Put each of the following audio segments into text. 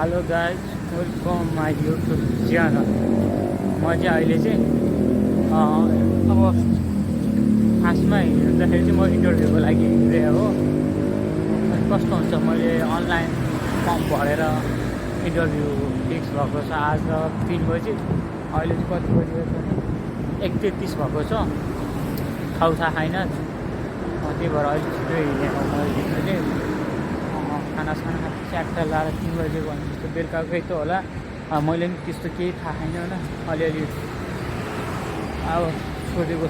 Hello guys, welcome my YouTube channel. म चाहिँ अहिले चाहिँ अब खासमा हिँड्दाखेरि चाहिँ म इन्टरभ्यूको लागि हिँडिरहेको हो। अनि कस्तो हुन्छ, मैले अनलाइन फर्म भरेर इन्टरभ्यू फिक्स भएको छ आज 3 बजी। अहिले चाहिँ कति बजी छ भने 1:33 भएको छ। थाहा छैन, त्यही भएर अहिले छिटो हिँडेको मैले हिँड्नु चाहिँ। खाना च्याट्ट लाएर 3 बजे भने जस्तो बेलुकाकै त होला। मैले पनि त्यस्तो केही थाहा छैन होइन। अलिअलि अब सोधेको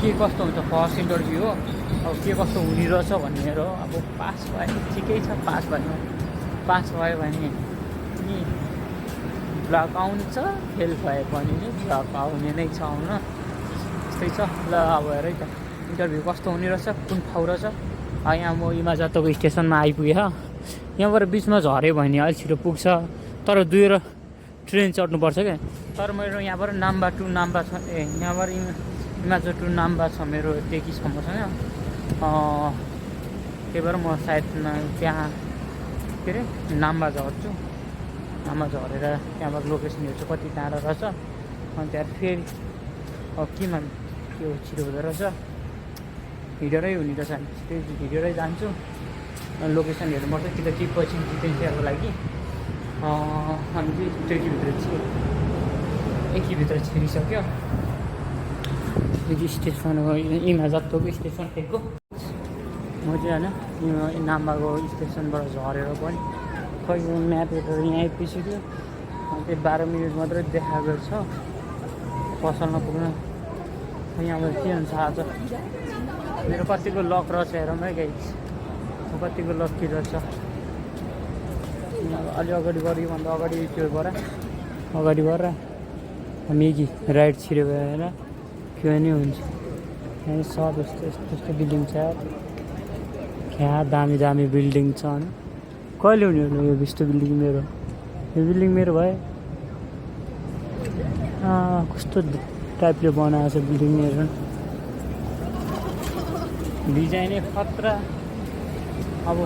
के कस्तो हुन्छ फर्स्ट इन्टरभ्यू हो, अब के कस्तो हुने रहेछ भनेर। अब पास भए ठिकै छ, पास भयो भने नि ब्लक आउँछ, फेल भए पनि नि ब्लक आउने नै छ हुन। त्यस्तै छ। ल अब हेर त इन्टरभ्यू कस्तो हुने रहेछ, कुन ठाउँ रहेछ। यहाँ म इमाजतको स्टेसनमा आइपुगेँ। यहाँबाट बिचमा झऱ्यो भने अलिक छिटो पुग्छ, तर 2 ट्रेन चढ्नुपर्छ क्या। तर मेरो यहाँबाट नाम्बा टु नाम्बा छ, यहाँबाट इमाजत टु नाम्बा छ मेरो, टेकीसम्म छ क्या। त्यही भएर म सायद त्यहाँ के अरे नाम्बा झर्छु। नाम्बा झरेर त्यहाँबाट लोकेसन हेर्छु कति टाढा रहेछ। अनि त्यहाँ फेरि अब केमा के छिटो हुँदो रहेछ, हिँडेरै हुने रहेछ। छिटै हिँडेरै जान्छु। लोकेसन हेर्नुपर्छ कि पछि डिटेन्सियाको लागि। अनि चाहिँ ट्रेकीभित्र एकीभित्र छिरिसक्यो। स्टेसन हो इमाजतको स्टेसन टेकको। म चाहिँ होइन नाम्बाको स्टेसनबाट झरेर पनि खै म्याप हेरेर यहाँ आइपुगिसक्यो। त्यो 12 मिनट मात्रै देखाएको छ पसलमा पुग्न। यहाँबाट के हुन्छ आज मेरो कतिको लक रहेछ हेरौँ है गाइस, कतिको लक्की रहेछ। अलि अगाडि बढ्योभन्दा अगाडि त्यो अगाडि भएर मेगी राइट छिर्यो भएर के पनि हुन्छ। यहाँ सब यस्तो बिल्डिङ छ, क्या दामी बिल्डिङ छ। अनि कहिले हुने हो यो यस्तो बिल्डिङ मेरो? यो बिल्डिङ मेरो भयो। कस्तो टाइपले बनाएको छ बिल्डिङहरू, डिजाइनै खतरा। अब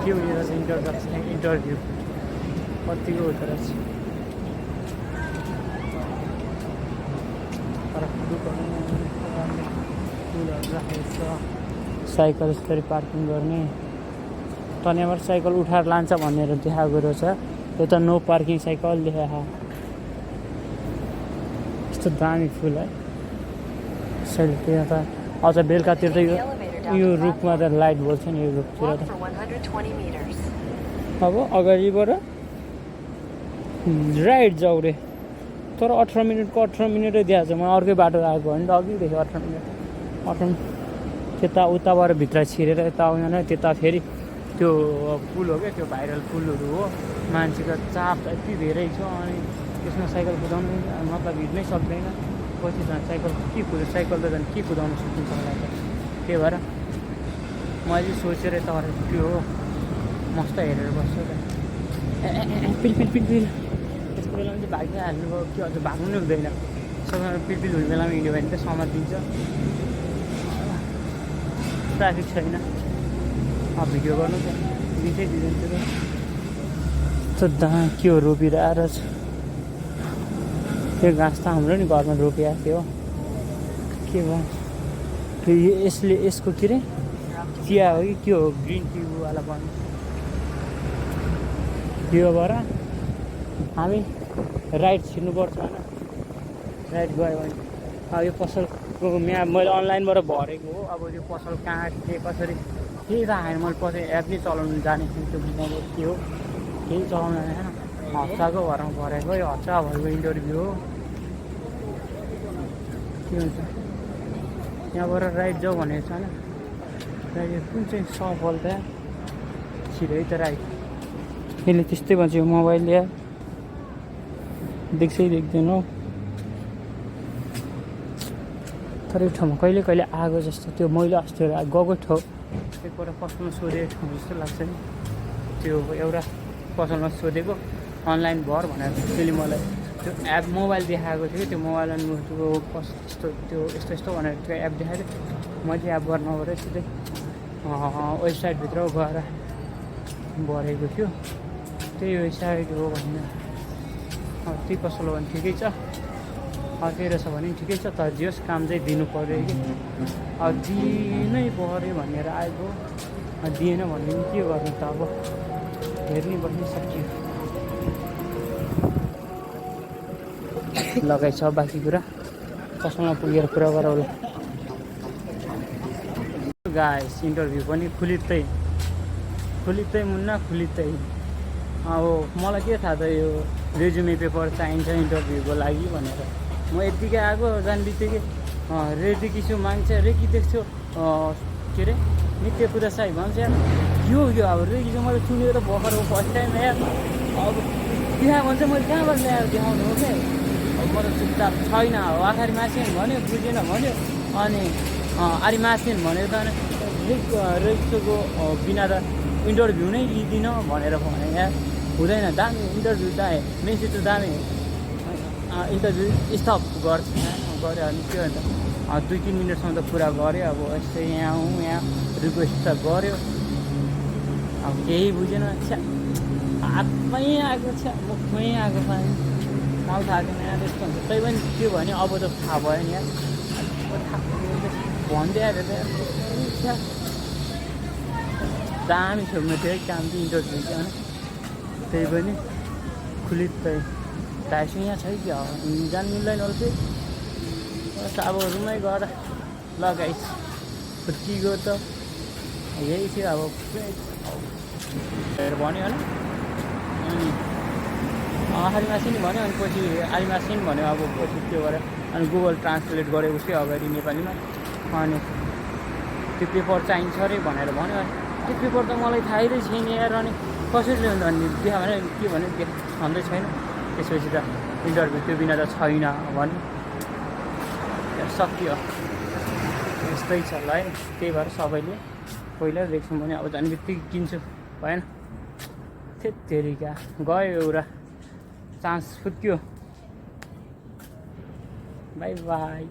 के हुने रहेछ इन्टरभ्यू कतिको हुँदो रहेछ। तर फुलहरू राखेको छ, साइकल यसरी पार्किङ गर्ने। तन्यबाट साइकल उठाएर लान्छ भनेर देखाएको रहेछ। यो त नो पार्किङ साइकल देखाएको। यस्तो दामी फुल है। त्यहाँ त अझ बेलुकातिर त यो रुखमा त लाइट बल्छ नि, यो रुखतिर त। अब अगाडिबाट राइट जाऊ रे, तर 18 मिनटै दिएको छ। म अर्कै बाटो आएको भने त अघिदेखि 18 मिनट त्यता उताबाट भित्र छिरेर यता आउन। त्यता फेरि त्यो पुल हो क्या, त्यो भाइरल पुलहरू हो। मान्छेको चाप यति धेरै छ, अनि त्यसमा साइकल कुदाउनु मतलब हिँड्नै सक्दैन। पछि झन् साइकल त झन् के कुदाउनु सकिन्छ होला त। त्यही भएर मैले सोचेर यताबाट त्यो हो मस्त हेरेर बस्छु त। पिल त्यसको बेलामा चाहिँ भाग्दै हाल्नुभयो कि अझ भाग्नु नै हुँदैन। सबैमा पिल हुने बेलामा हिँड्यो भने त समातिन्छ। ट्राफिक छैन, भिडियो गर्नु त दिँदैछु त। के हो रोपिरहेको छ त्यो घाँस त हाम्रो नि घरमा रोपिएको थियो। के भयो यसको के अरे चिया हो कि के हो, ग्रिन टीवाला बन्द। त्योबाट हामी राइट छिर्नुपर्छ होइन। राइट गयो भने अब यो पसलको म्याप मैले अनलाइनबाट भरेको हो। अब यो पसल कहाँ के कसरी केही थाहा छैन। मैले पछि एप नै चलाउनु जानेको त्यो मोबाइल के हो केही चलाउनु जानेन। हप्ताको घरमा भरेको, यो हप्ता भएको इन्टरभ्यू हो। के हुन्छ यहाँबाट राइट जाऊ भनेको छ होइन। राइट कुन चाहिँ सफल त्यहाँ छिरै त राइट। यसले त्यस्तै भन्छ यो मोबाइल या देख्दैन हौ। तर यो ठाउँमा कहिले आएको जस्तो, त्यो मैले अस्ति गएको ठाउँ एकपल्ट पसलमा सोधेको ठाउँ जस्तो लाग्छ नि। त्यो एउटा पसलमा सोधेको अनलाइन भर भनेर त्यसले मलाई त्यो एप मोबाइल देखाएको थियो। त्यो मोबाइलमा त्यो यस्तो भनेर त्यो एप देखाएको थियो। मैले एप गर्न नगरेर सिधै वेबसाइटभित्र गएर बढेको थियो त्यही साइड हो भने त्यही पसल भने ठिकै छ अर्कै रहेछ भने ठिकै छ तर जस काम चाहिँ दिनु पऱ्यो कि अब दिनै पऱ्यो भनेर आएको दिएन भने पनि के गर्नु त अब हेर्नै बस्नै सक्यो लगाइ छ बाँकी कुरा पसलमा पुगेर कुरा गरौँ गाइस इन्टरभ्यू पनि खुलित्तै मुन्ना खुलित्तै अब मलाई के थाहा त यो रेज्युमे पेपर चाहिन्छ इन्टरभ्यूको लागि भनेर म यत्तिकै आएको जान बित्तिकै रेडी छु माग्छ रेकी देख्छु के अरे नित्य पूजा साई भन्छ यो अब रेकी चाहिँ मैले सुनेको त भर्खर हो फर्स्ट टाइम यार अब त्यहाँ भन्छ मैले कहाँबाट ल्याएर देखाउनु हो क्या अब म त चुपचाप छैन अब आखरी मासेन भन्यो बुझेन भन्यो अनि आरी मासेन भनेको त रेक्सोको बिना त इन्टरभ्यू नै लिँदिनँ भनेर भने यार हुँदैन दामी इन्टरभ्यू त मेसेज त दामी इन्टरभ्यू स्टप गर्छ गऱ्यो अनि के भन्छ 2-3 मिनटसम्म त कुरा गऱ्यो अब यस्तै यहाँ रिक्वेस्ट त गऱ्यो अब केही बुझेन छ्या हातमै आएको छ मुखमै आएको पानी मलाई थाहा छैन यहाँ त्यस्तो हुन्छ तै पनि के भने अब त थाहा भयो नि यार भन्दै आएको छ दामी छोड्नु थियो है काम चाहिँ इन्टरभ्यू चाहिँ होइन त्यही पनि खुलित्तै टाइसो यहाँ छ कि जान मिल्दैन होला चाहिँ बस अब रुममै गएर लगाइस् फुर्किगयो त यही थियो अब भन्यो होइन अनि आलिमासिन भन्यो अनि पछि आलिमासिन भन्यो अब पछि त्यो गरेर अनि गुगल ट्रान्सलेट गरेँ उसकै अगाडि नेपालीमा अनि त्यो पेपर चाहिन्छ अरे भनेर भन्यो त्यो पेपर त मलाई थाहै छैन यार अनि कसरी हुन्छ अनि देखा भने के भन्यो भन्दै छैन त्यसपछि त इन्टरभ्यू त्यो बिना त छैन भन्यो सकियो यस्तै छ ल है त्यही भएर सबैले पहिला देख्छौँ भने अब झन् बित्तिकै किन्छु भएन त्यत्तेरिका गयो एउटा चान्स फुत्क्यो बाई बाई